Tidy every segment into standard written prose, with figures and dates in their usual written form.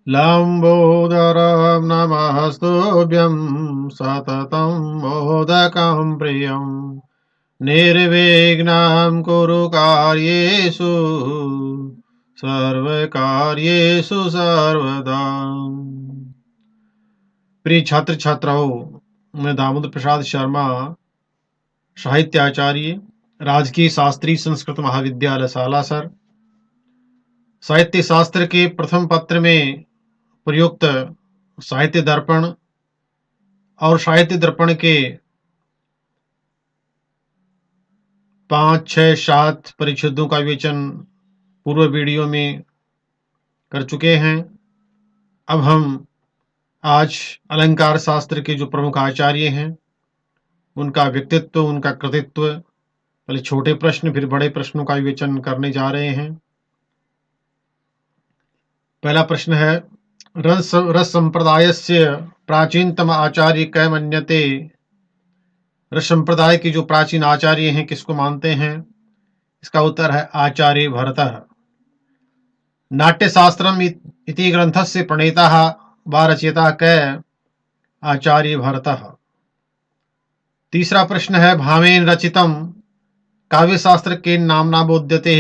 लम्बोदरं नमस्तुभ्यं सततं मोदकं प्रियं निर्विघ्नं कुरु कार्येषु सर्वकार्येषु सर्वदा। प्रिय छात्र छात्राओं, मैं दामोदर प्रसाद शर्मा, साहित्याचार्य, राजकीय शास्त्री संस्कृत महाविद्यालय सालासर, साहित्य शास्त्र के प्रथम पत्र में प्रयुक्त साहित्य दर्पण और साहित्य दर्पण के 5, 6, 7 परिच्छेदों का विवेचन पूर्व वीडियो में कर चुके हैं। अब हम आज अलंकार शास्त्र के जो प्रमुख आचार्य हैं उनका व्यक्तित्व, उनका कृतित्व, पहले छोटे प्रश्न फिर बड़े प्रश्नों का विवेचन करने जा रहे हैं। पहला प्रश्न है, रस संप्रदायस्य प्राचीनतम आचार्य कै मन्यते। रस संप्रदाय के जो प्राचीन आचार्य हैं किसको मानते हैं? इसका उत्तर है आचार्य भरतः। नाट्यशास्त्रम इति ग्रंथस्य प्रणेताः वा रचयिता कै आचार्य भरतः। तीसरा प्रश्न है, भावेन रचितम काव्यशास्त्र के नामना बोध्यते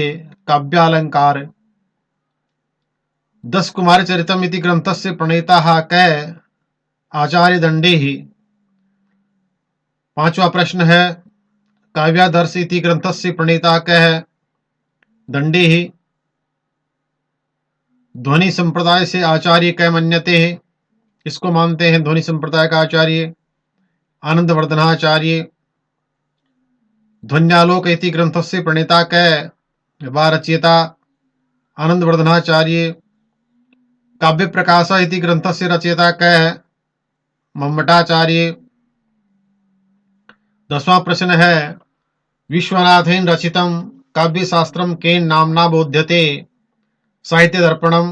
काव्यालंकार। 10 कुमार चरितम इति ग्रंथस्य प्रणेताः कै आचार्य दंडेः। पांचवा प्रश्न है, काव्यादर्श इति ग्रंथस्य प्रणेता कः दंडेः। ध्वनि संप्रदाय से आचार्य कै मन्यते, इसको मानते हैं ध्वनि संप्रदाय का आचार्य आनंदवर्धनाचार्य। ध्वन्यालोक इति ग्रंथस्य प्रणेता कै वा रचयिता आनंदवर्धनाचार्य। काव्य प्रकाश इति ग्रंथस्य रचयिता कै मम्मटाचार्य। 10वां प्रश्न है, विश्वनाथेन रचितम काव्यशास्त्रम केन नामना बोध्यते साहित्य दर्पणम।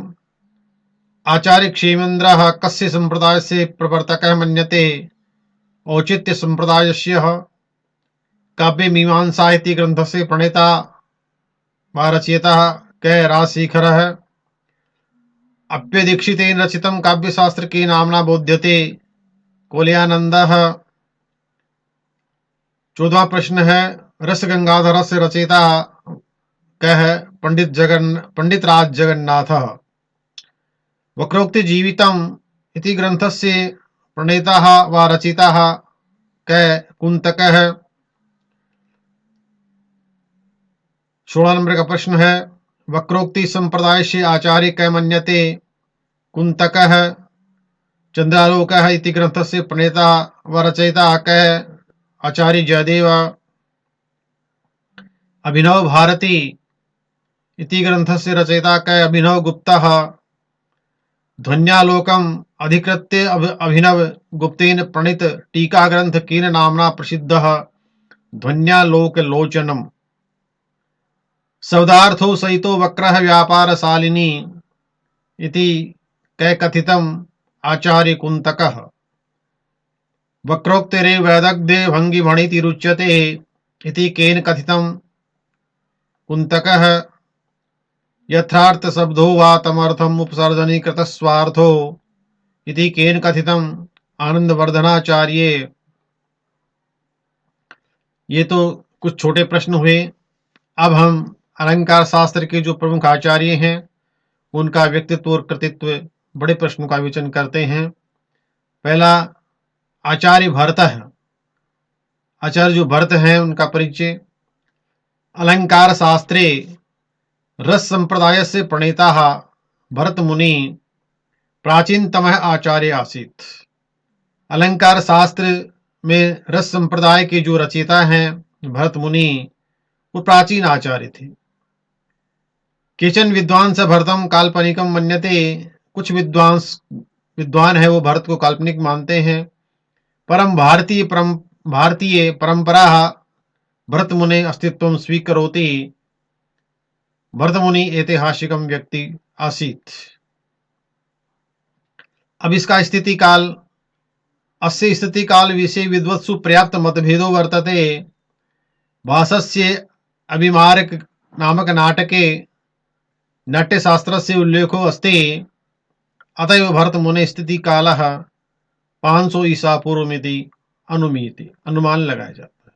आचार्य क्षेमेन्द्रः कस्य संप्रदायस्य प्रवर्तकः मन्यते औचित्य संप्रदायस्य। काव्य मीमांसा इति ग्रंथस्य प्रणेता वा रचयिता कै राजशेखरः। अप्यदीक्षितेन रचितं काव्यशास्त्र के नामना बोध्यते कोल्यानंदः। 14वां प्रश्न है, रस गंगाधरस्य रचयिता कः पंडित राज जगन्नाथः। वक्रोक्ति जीवितम इति ग्रंथस्य प्रणेताः वा रचयिताः कै कुंतकः। 16 नंबर का प्रश्न है, वक्रोक्ति संप्रदाय से आचार्य कै मन्यते कुंतकः। चंद्रालोकः इति ग्रंथस्य प्रणेता व रचयिता कै आचार्य जयदेव। अभिनव भारती इति ग्रंथस्य रचयिता कै अभिनव गुप्तः। ध्वन्यालोकम अधिकृत्य अभिनव गुप्तेन प्रणीत टीका ग्रंथ केन नामना प्रसिद्धः ध्वन्यालोकलोचनम। शब्दार्थो सहितो वक्रः व्यापारशालिनी इति कै कथितम आचार्य कुंतकः। वक्रोक्तिरेव वैदग्ध्ये भंगी भणिति रुच्यते इति केन कथितम कुंतकः। यथार्थ शब्दो वा तमर्थम उपसर्जनी कृत स्वार्थो इति केन कथितम आनंदवर्धनाचार्य। ये तो कुछ छोटे प्रश्न हुए। अब हम अलंकार शास्त्र के जो प्रमुख आचार्य हैं उनका व्यक्तित्व और कृतित्व, बड़े प्रश्नों का विवेचन करते हैं। पहला, आचार्य भरत है। आचार्य जो भरत हैं उनका परिचय। अलंकार शास्त्रे रस संप्रदाय से प्रणेता भरत मुनि प्राचीनतम आचार्य आसीत। अलंकार शास्त्र में रस संप्रदाय के जो रचयिता हैं भरत मुनि, वो प्राचीन आचार्य थे। केचन विद्वान से भरतम काल्पनिकम मन्यते, कुछ विद्वान है वो भरत को काल्पनिक मानते हैं। परम भारतीय परंपरा भरत मुनि अस्तित्व स्वीकरोति। भरत मुनि ऐतिहासिकम व्यक्ति आसीत। अब इसका स्थिति काल, अस्य स्थिति काल विषय विद्वत्सु पर्याप्त मतभेदो वर्तते। भासस्य अभिमारक नामक नाटके नाट्यशास्त्रस्य उल्लेखो अस्ति। अतएव भरत मुने स्थिति काल 500 ईसा पूर्व में अनुमीति अनुमान लगाया जाता है।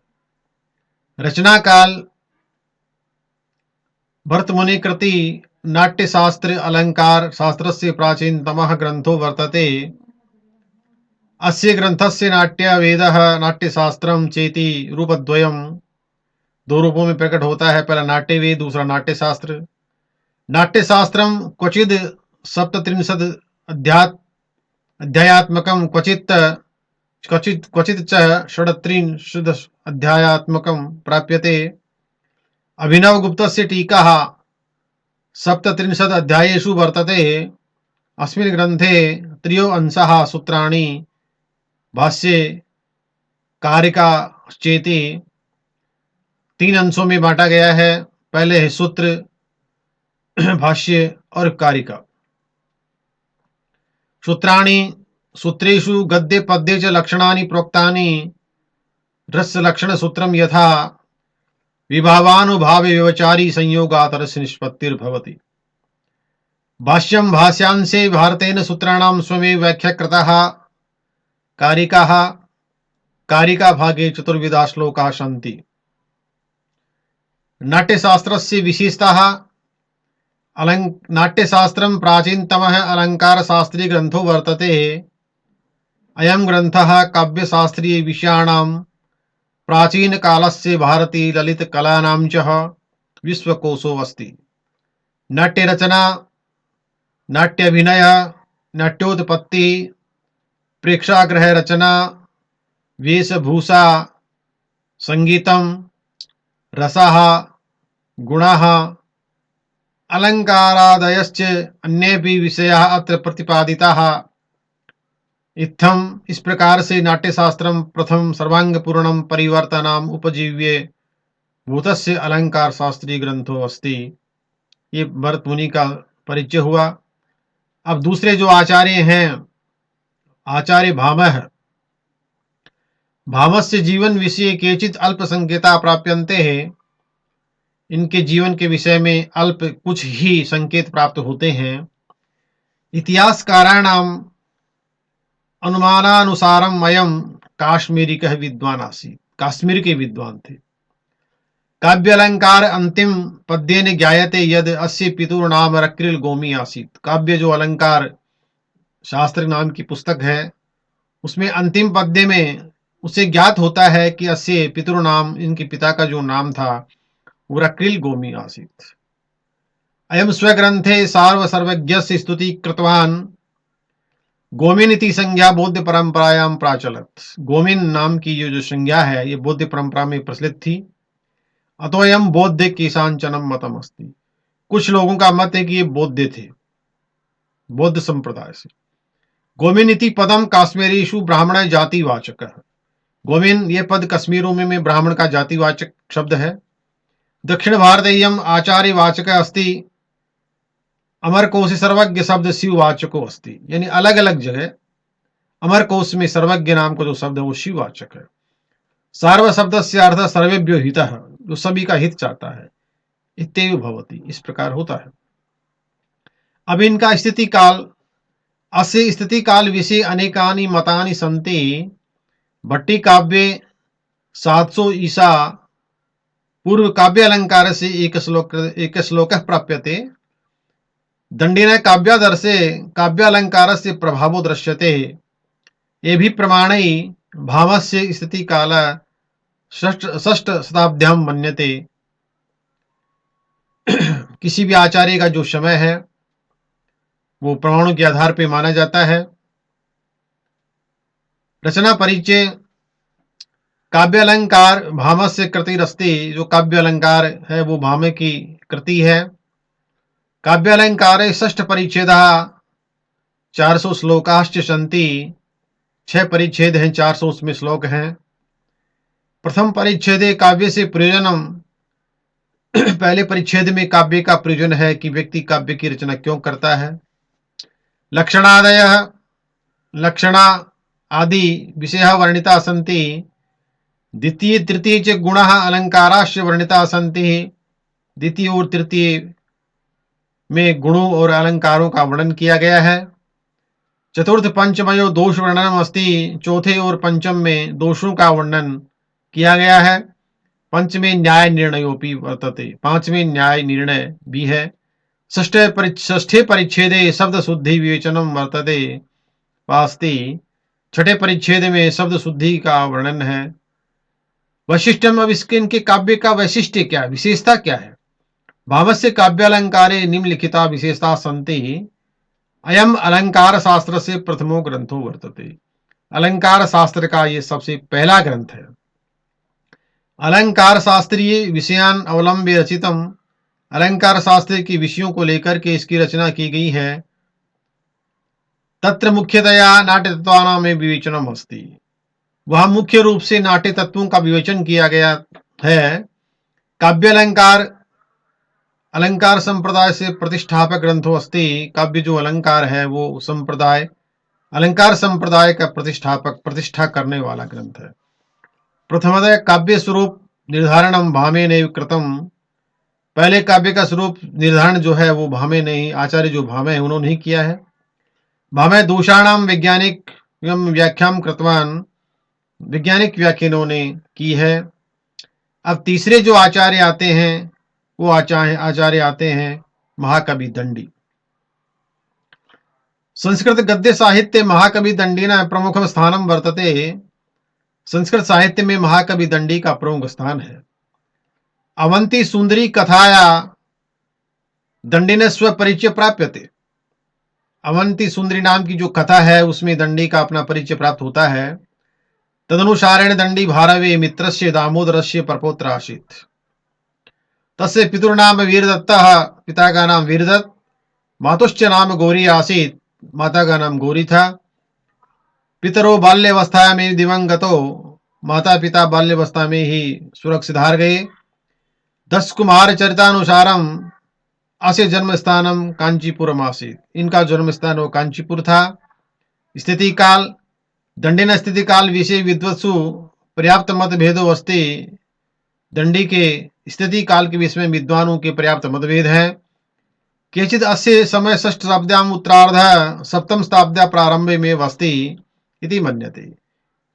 रचना काल भरत मुनि कृति नाट्य शास्त्र अलंकार शास्त्रस्य प्राचीनतमः ग्रंथो वर्तते। अस्य ग्रंथस्य नाट्य वेदः नाट्यशास्त्रम चेति रूपद्वयम्, दो रूपों में प्रकट होता है, पहला नाट्य वेद, दूसरा नाट्य शास्त्र। नाट्य शास्त्रम क्वचिद सप्तत्रिंशद अध्यायात्मकम क्वचित क्वचित क्वचित च षड्त्रिंशद अध्यायात्मकम प्राप्यते। अभिनवगुप्तस्य टीका सप्तत्रिंशद अध्यायेषु वर्तते। अस्मिन् ग्रंथे त्रयो अंशाः सूत्राणि भाष्ये कारिका चेति, तीन अंशों में बांटा गया है। पहले है सूत्र, भाष्य और कारिका। सूत्राणि सूत्रेषु गद्य पद्ये च लक्षणानि प्रोक्तानि। रस लक्षण सूत्रम यथा विभावानुभावे व्यवचारी संयोगात् रस निष्पत्तिर्भवति। भाष्यं भाष्यांशे भारतेन सूत्राणां स्वमेव व्याख्या कृताः। कारिकाः कारिका भागे चतुर्विधा श्लोकाः सन्ति। नाट्यशास्त्रस्य विशेषताः। नाट्यशास्त्रं प्राचीनतमः अलंकारशास्त्रीय ग्रंथो वर्तते। अयं ग्रंथः काव्यशास्त्रीय विषयाणां प्राचीनकालस्य भारतीय ललितकलानां च विश्वकोशो अस्ति। नाट्यरचना, नाट्याभिनय, नाट्योत्पत्ति, प्रेक्षागृह रचना, वेशभूषा, संगीतम, रसः, गुणः, अलंकारादयश्च अन्येऽपि विषयाः अत्र प्रतिपादिताः। इत्थम इस प्रकार से नाट्यशास्त्रम प्रथम सर्वांगपूर्णम परिवर्तनाम उपजीव्ये भूतस्य अलंकार शास्त्रीय ग्रंथो अस्ति। ये भरत मुनि का परिचय हुआ। अब दूसरे जो आचार्य हैं, आचार्य भामह, भामस्य जीवन विषय केचित अल्प संकेता प्राप्यन्ते हैं। इनके जीवन के विषय में अल्प कुछ ही संकेत प्राप्त होते हैं। इतिहासकाराणाम अनुमानानुसारम अयं काश्मीरिकः विद्वान आसीत्। काश्मीर के विद्वान थे। काव्य अलंकार अंतिम पद्येन ज्ञायते यद अस्य पितुर्नाम रक्रिल गोमी आसीत्। काव्य जो अलंकार शास्त्र नाम की पुस्तक है, उसमें अंतिम पद्य में उसे ज्ञात होता है कि अस्य पितुर्नाम, इनके पिता का जो नाम था वो रक्रिल गोमी आसीत्। अयम स्वग्रंथे सार्वसर्वज्ञस्य स्तुति कृतवान्। गोमिन इति संज्ञा बौद्ध परंपरायां प्राचलत। गोमिन नाम की ये जो संज्ञा है, ये बौद्ध परंपरा में प्रचलित थी। अतोयम बौद्ध केशांचनम मतम अस्ति। कुछ लोगों का मत है कि ये बौद्ध थे, बौद्ध संप्रदाय से। गोमिन इति पदम काश्मीरीषु ब्राह्मण जातिवाचक। गोमिन ये पद कश्मीरों में ब्राह्मण का जातिवाचक शब्द है। दक्षिण भारतीयम आचार्यवाचक अस्ति। अमरकोश सर्वज्ञ शब्द शिववाचको अस्ति। यानी अलग अलग जगह अमरकोश में सर्वज्ञ नाम का जो शब्द है वो शिववाचक है। सार्व शब्द से अर्थ सर्वेभ्यो हितः, जो सभी का हित चाहता है। इत्येव भवति, इस प्रकार होता है। अब इनका स्थिति काल, अस्य स्थिति काल विषय अनेकानि मतानि सन्ति। भट्टी काव्ये 700 ईसा पूर्व काव्य अलंकार से एक श्लोक प्राप्यते। दंडिन काव्यादर्शे काव्यालंकार से प्रभावो दृश्यते। ये भी प्रमाणै भामस्य स्थिति काल षष्ठ शताब्द्यां मन्यते। किसी भी आचार्य का जो समय है वो प्रमाणों के आधार पर माना जाता है। रचना परिचय। काव्य अलंकार भामस्य कृतिरस्ति। जो काव्य अलंकार है वो भाम की कृति है। काव्य अलंकार षष्ठ परिच्छेदः 400 श्लोकाश्च सन्ति। 6 परिच्छेद हैं, 400 उसमें श्लोक हैं। प्रथम परिच्छेदे काव्य से प्रयोजनम। पहले परिच्छेद में काव्य का प्रयोजन है कि व्यक्ति काव्य की रचना क्यों करता है। लक्षणादयः, लक्षणा आदि विषयः वर्णिता सन्ति। द्वितीय तृतीय च गुणः अलंकाराश्च वर्णिता सन्ति। द्वितीय और तृतीय में गुणों और अलंकारों का वर्णन किया गया है। चतुर्थ पंचमयो दोष वर्णनम अस्ति, चौथे और पंचम में दोषों का वर्णन किया गया है। पंचमे न्याय निर्णयोपि वर्तते, पांचवें न्याय निर्णय भी है। षष्ठे परिच्छेदे शब्द शुद्धि विवेचनम वर्तते वास्ति, छठे परिच्छेद में शब्द शुद्धि का वर्णन है। वैशिष्ट्यम, अब इसके इनके काव्य का वैशिष्ट्य क्या है, विशेषता क्या है। भावस्य काव्यालंकारे निम्नलिखिता विशेषता सन्ति, अयम अलंकार शास्त्र से प्रथमो ग्रंथो वर्तते। अलंकार शास्त्र का ये सबसे पहला ग्रंथ है। अलंकार शास्त्रीय विषयान अवलंब्य रचितम, अलंकार शास्त्र के विषयों को लेकर के इसकी रचना की गई है। तत्र मुख्यतया नाट्य तत्वानां में विवेचनम अस्ति, वह मुख्य रूप से नाट्य तत्वों का विवेचन किया गया है। काव्य अलंकार, अलंकार संप्रदाय से प्रतिष्ठापक ग्रंथो अस्ति, काव्य जो अलंकार है वो संप्रदाय, अलंकार संप्रदाय का प्रतिष्ठापक, प्रतिष्ठा करने वाला ग्रंथ है। प्रथमतः काव्य स्वरूप निर्धारणम भामे नैव कृतम, पहले काव्य का स्वरूप निर्धारण जो है वो भामे ने ही, आचार्य जो भामे है उन्होंने ही किया है। भामे दोषाणाम वैज्ञानिक व्याख्याम कृतवान, वैज्ञानिक व्याख्या इन्होंने की है। अब तीसरे जो आचार्य आते हैं वो आचार्य आते हैं महाकवि दंडी। संस्कृत गद्य साहित्य महाकवि दंडीना प्रमुख स्थानम वर्तते, संस्कृत साहित्य में महाकवि दंडी का प्रमुख स्थान है। अवंती सुंदरी कथाया दंडी स्वपरिचय प्राप्यते, अवंती सुंदरी नाम की जो कथा है उसमें दंडी का अपना परिचय प्राप्त होता है। तदनुसारेण दंडी भारवे मित्रस्य दामोदरस्य परपौत्र आसीत्, तस्य पितुर्नाम वीरदत्तः, पिता का नाम वीरदत्त, मातुश्च नाम गौरी आसीत्, माता का नाम गौरी था। पितरो बाल्यावस्था में दिवंगतो, माता पिता बाल्यावस्था में ही स्वर्ग सिधार गए। 10 कुमार चरितानुसारम अस्य जन्म स्थानम कांचीपुरम आसीत्, इनका जन्म स्थान वो कांचीपुर था। स्थिति काल, दंडिन स्थिति काल विषय विद्वत्सु पर्याप्त मतभेदो अस्ति, दंडी के स्थिति काल के विषय में विद्वानों के पर्याप्त मतभेद हैं। केचित् अस्य समय षष्ठ शताब्द्याम उत्तरार्ध सप्तम शताब्द्या प्रारंभे में वस्ति इति मन्यते,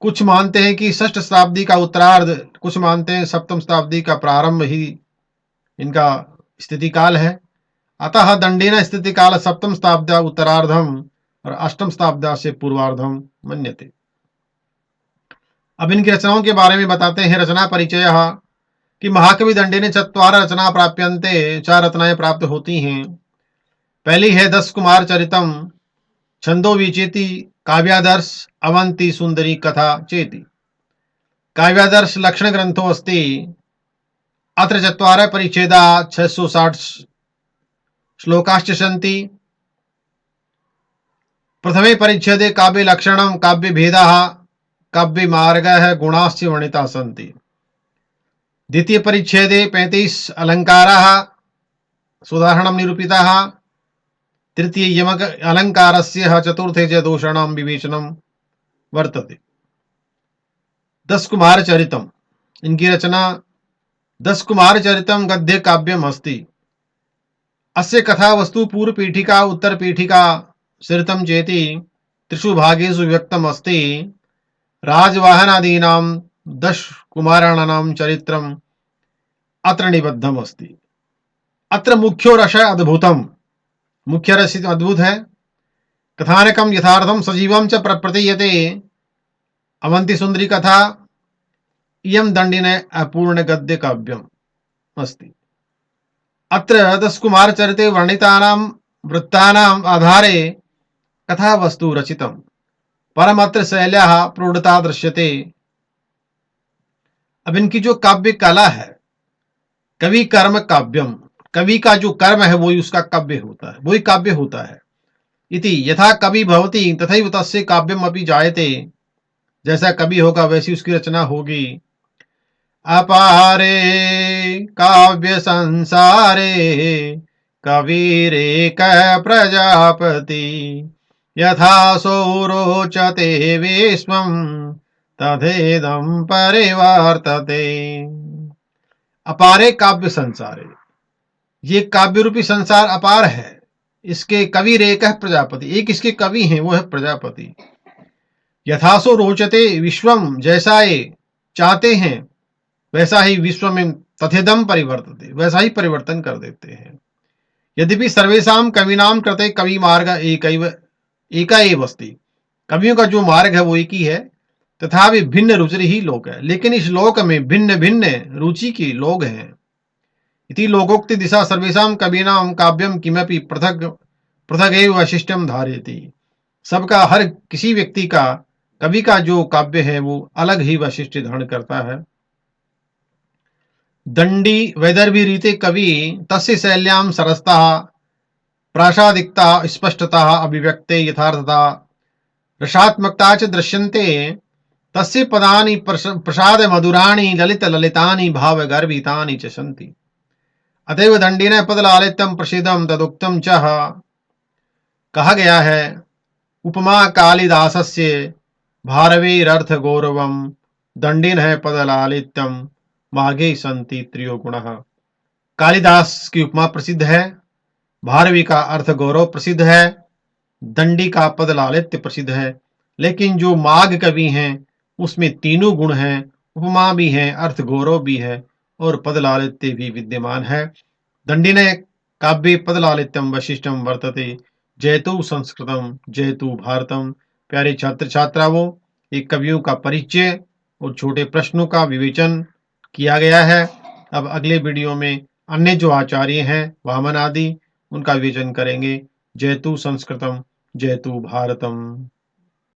कुछ मानते हैं कि षष्ठ शताब्दी का उत्तरार्ध, कुछ मानते हैं सप्तम शताब्दी का प्रारंभ ही इनका स्थिति काल है। अतः दंडीन स्थिति काल सप्तम शताब्द्या उत्तरार्धम और अष्टम शताब्द्या से पूर्वार्धम मन्यते। अब इनकी रचनाओं के बारे में बताते हैं। रचना परिचय, कि महाकवि दंडी ने 4 रचना प्राप्यन्ते, 4 रचनाएं प्राप्त होती हैं। पहली है 10 कुमार चरितम, छंदो विचेति काव्यादर्श, अवंती सुंदरी कथा चेति। काव्यादर्श लक्षण ग्रंथो अस्ति, अत्र 4 परिच्छेदा 660 श्लोकाश्च सन्ति। प्रथमे परिच्छेदे काव्य लक्षणम काव्य भेदः काव्य मार्गः गुणाश्च वर्णिताः सन्ति। द्वितीय परिच्छेदे 35 अलंकाराः सुदाहरणं निरूपिताः। तृतीय यमक अलंकारस्य चतुर्थे च दोषाणां विवेचनं वर्तते। 10 कुमार चरितम, इनकी रचना 10 कुमार चरितम गद्य काव्यम अस्ति। अस्य कथा वस्तु पूर्व पीठिका उत्तर पीठिका सरितम चेति त्रिषु भागेषु व्यक्तम अस्ति। राजवाहनादीनां 10 कुमाराणां चरित्रम अत्र निबद्धम अस्ति। अत्र मुख्यो रस अद्भुतम, मुख्य रस अद्भुत है। कथानकम यथार्थम सजीवम च प्रतीयते, अवंती सुंदरी कथा इयं दंडिन अपूर्ण गद्य काव्यम अस्ति। अत्र 10 कुमार चरिते वर्णितानां वृत्तानां आधारे कथा वस्तु रचितम, परमत्र शैल्याः प्रौढ़ता दृश्यते। अब इनकी जो काव्य कला है, कवि कर्म काव्यम, कवि का जो कर्म है वही उसका काव्य होता है, वही काव्य होता है। इति यथा कवि भवति तथैव तस्य काव्यम अपि जायते, जैसा कवि होगा वैसी उसकी रचना होगी। अपारे काव्य संसारे कविरेक प्रजापति, यथा सौरोचते विश्वम तथेदं परिवर्तते। अपारे काव्य संसारे, ये काव्य रूपी संसार अपार है, इसके कवि रेकः प्रजापति, एक इसके कवि हैं वो है प्रजापति। यथासो रोचते विश्वम, जैसा ये चाहते हैं वैसा ही विश्व में तथेदम परिवर्तते, वैसा ही परिवर्तन कर देते हैं। यद्यपि सर्वेषां कवीनां कृते कवि मार्ग एका एव अस्ति, कवियों का जो मार्ग है वो एक ही है, तथापि भिन्न रुचि ही लोक है, लेकिन इस लोक में भिन्न भिन्न रुचि के लोग हैं। इति लोकोक्ति दिशा सर्वेषां कवीनां काव्यम किमपि पृथक पृथक एव वैशिष्ट्यम धारयति, सबका हर किसी व्यक्ति का कवि का जो काव्य है वो अलग ही वैशिष्ट्य धारण करता है। दंडी वैदर्भी रीते कवि तस्य शैल्यां सरसता प्रासादिकता स्पष्टता अभिव्यक्ते यथार्थता रसात्मकता च दृश्यन्ते, तस्य पदानि प्रसाद मधुराणि ललित ललितानि भाव गर्भितानि च सन्ति। अतएव दंडिन पदलालित्यम प्रसिद्धम तदुक्तम च, कहा गया है उपमा कालिदासस्य भारवेरर्थ गौरवम दंडिन है पदलालित्यम माघे संति त्रियो गुणः। कालिदास की उपमा प्रसिद्ध है, भारवी का अर्थ गौरव प्रसिद्ध है, दंडी का पद लालित्य प्रसिद्ध है, लेकिन जो माघ कवि हैं उसमें तीनों गुण हैं, उपमा भी है, अर्थ गौरव भी है और पद लालित्य भी विद्यमान है। दंडी ने काव्य पद लालित्यम वैशिष्टम वर्तते जयतु संस्कृतम जयतु भारतम। प्यारे छात्र छात्राओं, एक कवियों का परिचय और छोटे प्रश्नों का विवेचन किया गया है। अब अगले वीडियो में अन्य जो आचार्य हैं वामन आदि उनका विवेचन करेंगे। जयतु संस्कृतम जयतु भारतम।